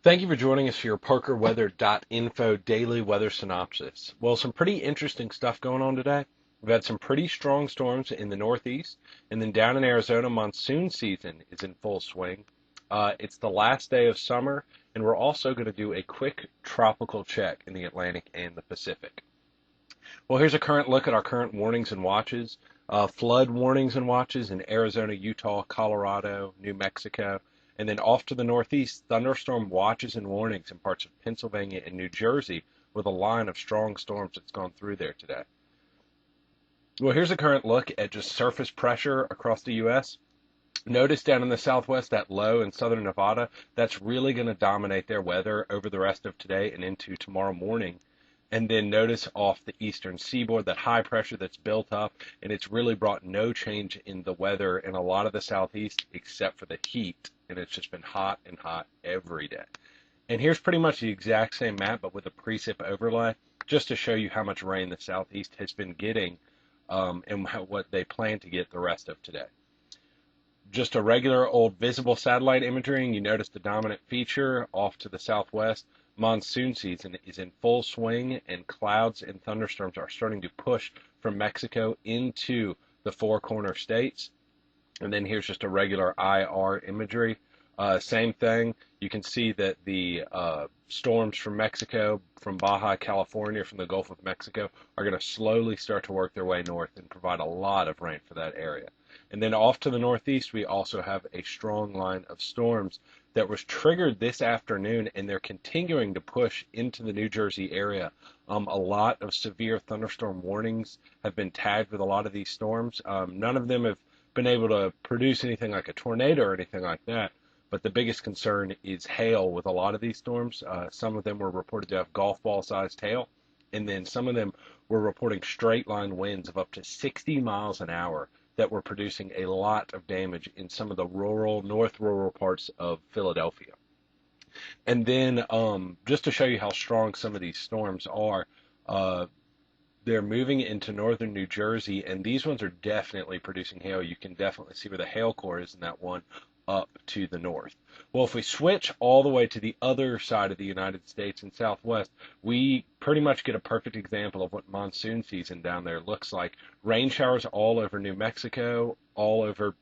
Thank you for joining us for your ParkerWeather.info daily weather synopsis. Well, some pretty interesting stuff going on today. We've had some pretty strong storms in the Northeast, and then down in Arizona, monsoon season is in full swing. It's the last day of summer, and we're also going to do a quick tropical check in the Atlantic and the Pacific. Well, here's a current look at our current warnings and watches. Flood warnings and watches in Arizona, Utah, Colorado, New Mexico, and then off to the northeast, thunderstorm watches and warnings in parts of Pennsylvania and New Jersey with a line of strong storms that's gone through there today. Well, here's a current look at just surface pressure across the U.S. Notice down in the southwest that low in southern Nevada, that's really going to dominate their weather over the rest of today and into tomorrow morning. And then notice off the eastern seaboard that high pressure that's built up, and it's really brought no change in the weather in a lot of the southeast except for the heat, and it's just been hot and hot every day. And here's pretty much the exact same map, but with a precip overlay, just to show you how much rain the southeast has been getting and what they plan to get the rest of today. Just a regular old visible satellite imagery, and you notice the dominant feature off to the southwest. Monsoon season is in full swing, and clouds and thunderstorms are starting to push from Mexico into the Four Corner states. And then here's just a regular IR imagery. Same thing. You can see that the storms from Mexico, from Baja California, from the Gulf of Mexico, are going to slowly start to work their way north and provide a lot of rain for that area. And then off to the northeast, we also have a strong line of storms that was triggered this afternoon, and they're continuing to push into the New Jersey area. A lot of severe thunderstorm warnings have been tagged with a lot of these storms. None of them have been able to produce anything like a tornado or anything like that. But the biggest concern is hail with a lot of these storms. Some of them were reported to have golf ball sized hail, and then some of them were reporting straight line winds of up to 60 miles an hour that were producing a lot of damage in some of the north rural parts of Philadelphia. And then just to show you how strong some of these storms are, uh, they're moving into northern New Jersey, and these ones are definitely producing hail. You can definitely see where the hail core is in that one up to the north. Well, if we switch all the way to the other side of the United States and Southwest, we pretty much get a perfect example of what monsoon season down there looks like. Rain showers all over New Mexico, all over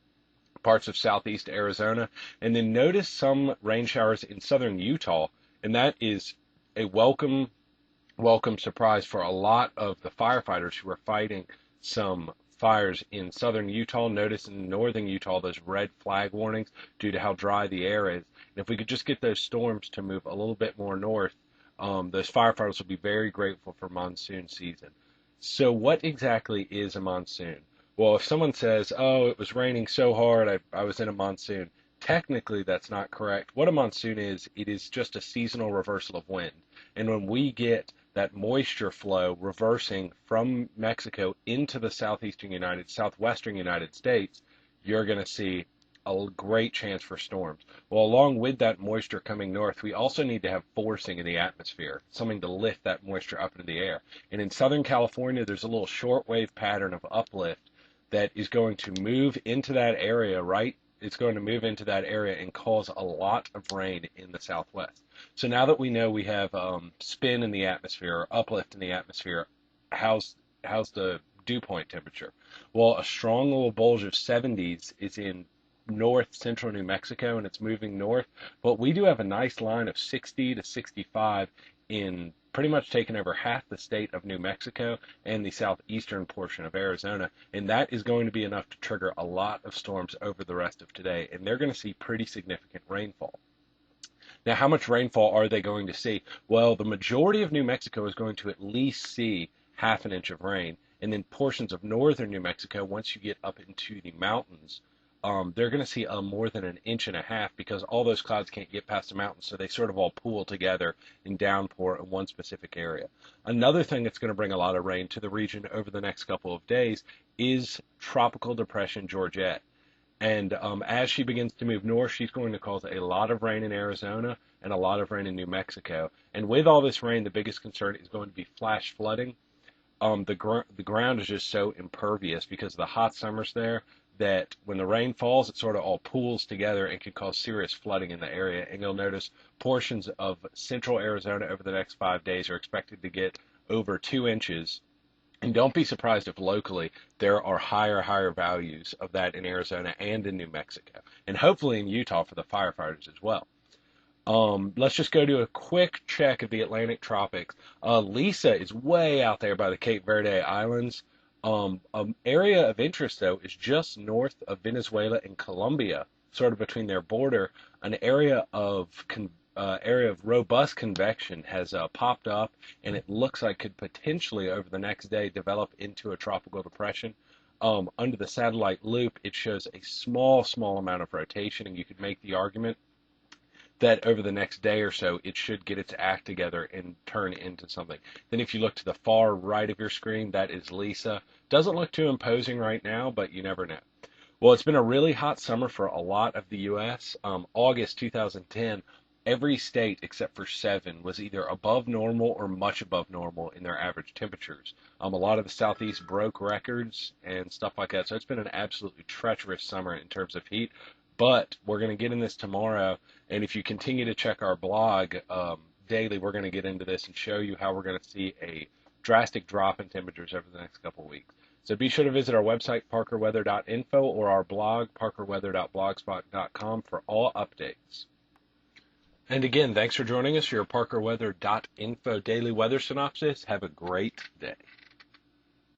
parts of southeast Arizona, and then notice some rain showers in southern Utah, and that is a welcome surprise for a lot of the firefighters who are fighting some fires in southern Utah. Notice in northern Utah those red flag warnings due to how dry the air is. And if we could just get those storms to move a little bit more north, those firefighters will be very grateful for monsoon season. So what exactly is a monsoon? Well, if someone says, oh, it was raining so hard, I was in a monsoon, technically that's not correct. What a monsoon is, it is just a seasonal reversal of wind. And when we get that moisture flow reversing from Mexico into the southwestern United States, you're going to see a great chance for storms. Well, along with that moisture coming north, we also need to have forcing in the atmosphere, something to lift that moisture up into the air. And in Southern California, there's a little shortwave pattern of uplift that is going to move into that area, right? It's going to move into that area and cause a lot of rain in the southwest. So now that we know we have spin in the atmosphere, or uplift in the atmosphere, how's the dew point temperature? Well, a strong little bulge of 70s is in north central New Mexico, and it's moving north. But we do have a nice line of 60 to 65 in pretty much taking over half the state of New Mexico and the southeastern portion of Arizona, and that is going to be enough to trigger a lot of storms over the rest of today, and they're going to see pretty significant rainfall. Now, how much rainfall are they going to see? Well, the majority of New Mexico is going to at least see half an inch of rain, and then portions of northern New Mexico, once you get up into the mountains, they're going to see more than an inch and a half because all those clouds can't get past the mountains, so they sort of all pool together and downpour in one specific area. Another thing that's going to bring a lot of rain to the region over the next couple of days is Tropical Depression Georgette. And as she begins to move north, she's going to cause a lot of rain in Arizona and a lot of rain in New Mexico. And with all this rain, the biggest concern is going to be flash flooding. The ground is just so impervious because of the hot summers there that when the rain falls, it sort of all pools together and can cause serious flooding in the area. And you'll notice portions of central Arizona over the next 5 days are expected to get over 2 inches. And don't be surprised if locally there are higher values of that in Arizona and in New Mexico, and hopefully in Utah for the firefighters as well. Let's just go do a quick check of the Atlantic tropics. Lisa is way out there by the Cape Verde Islands. An area of interest, though, is just north of Venezuela and Colombia, sort of between their border. An area of robust convection has popped up, and it looks like could potentially, over the next day, develop into a tropical depression. Under the satellite loop, it shows a small amount of rotation, and you could make the argument that over the next day or so, it should get its act together and turn into something. Then if you look to the far right of your screen, that is Lisa. Doesn't look too imposing right now, but you never know. Well, it's been a really hot summer for a lot of the U.S. August 2010, every state except for 7 was either above normal or much above normal in their average temperatures. A lot of the southeast broke records and stuff like that. So it's been an absolutely treacherous summer in terms of heat. But we're going to get in this tomorrow, and if you continue to check our blog daily, we're going to get into this and show you how we're going to see a drastic drop in temperatures over the next couple of weeks. So be sure to visit our website, parkerweather.info, or our blog, parkerweather.blogspot.com, for all updates. And again, thanks for joining us for your parkerweather.info daily weather synopsis. Have a great day.